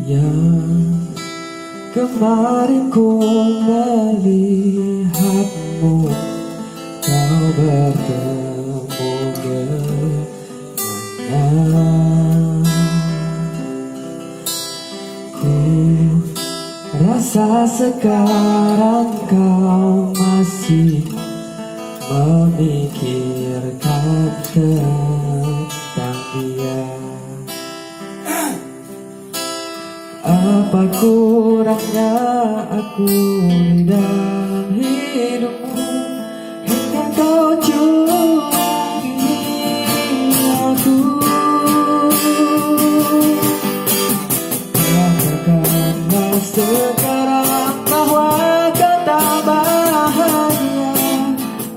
Yang kemarin ku melihatmu, kau bertemu dengannya. Ku rasa sekarang kau masih memikirkan tentang dia. Apa kurangnya aku di dalam hidupmu hingga kau curangi aku? Katakanlah sekarang bahwa kau tak bahagia.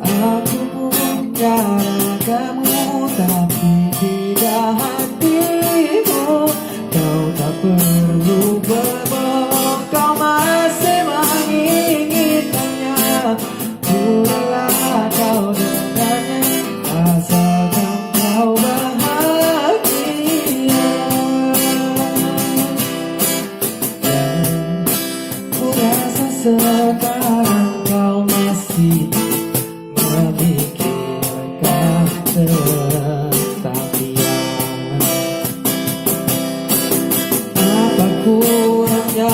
Aku punya kamu tapi tidak hatimu. Kau tak perlu berbohong, kau masih menginginkannya. Ku rela kau dengannya, asalkan kau bahagia. Ku rasa sekarang kau masih memikirkan tentang dia. Apa kurangnya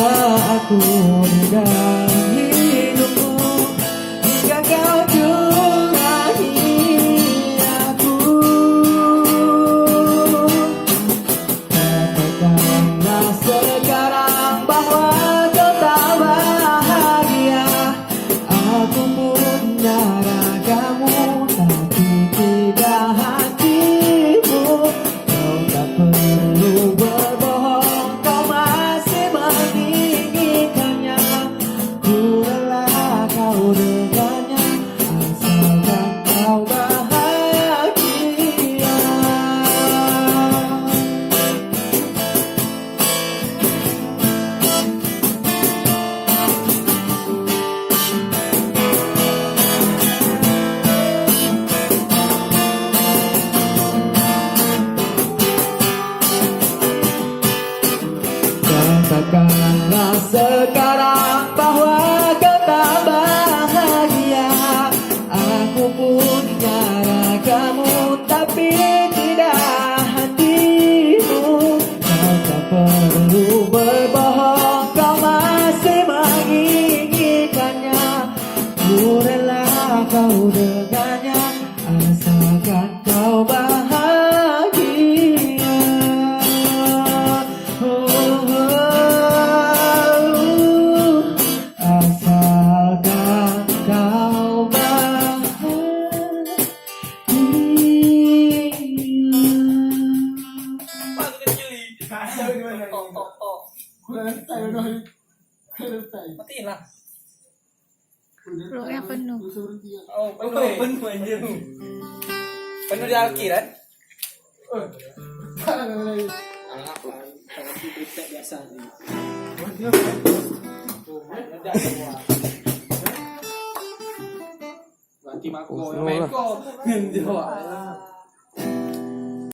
aku di dalam hidupmu hingga kau curangi aku? Katakanlah sekarang bahwa kau tak bahagia. Aku punya ragamu tapi tidak hatimu. Kau tak perlu berbohong, kau masih menginginkannya. Ku rela kau dengannya, asalkan kau bahagia. Katakanlah sekarang bahwa kau tak bahagia. Aku punya ragamu tapi tidak hatimu. Kau tak perlu berbohong, kau masih menginginkannya. Ku rela kau dengannya, asalkan kau bahagia. Asalkan kau bahagia. Matiin lah. Peluknya penuh. Oh, penuh anjir. Penuh di akhirat. Biasa. Berarti mako, main kok.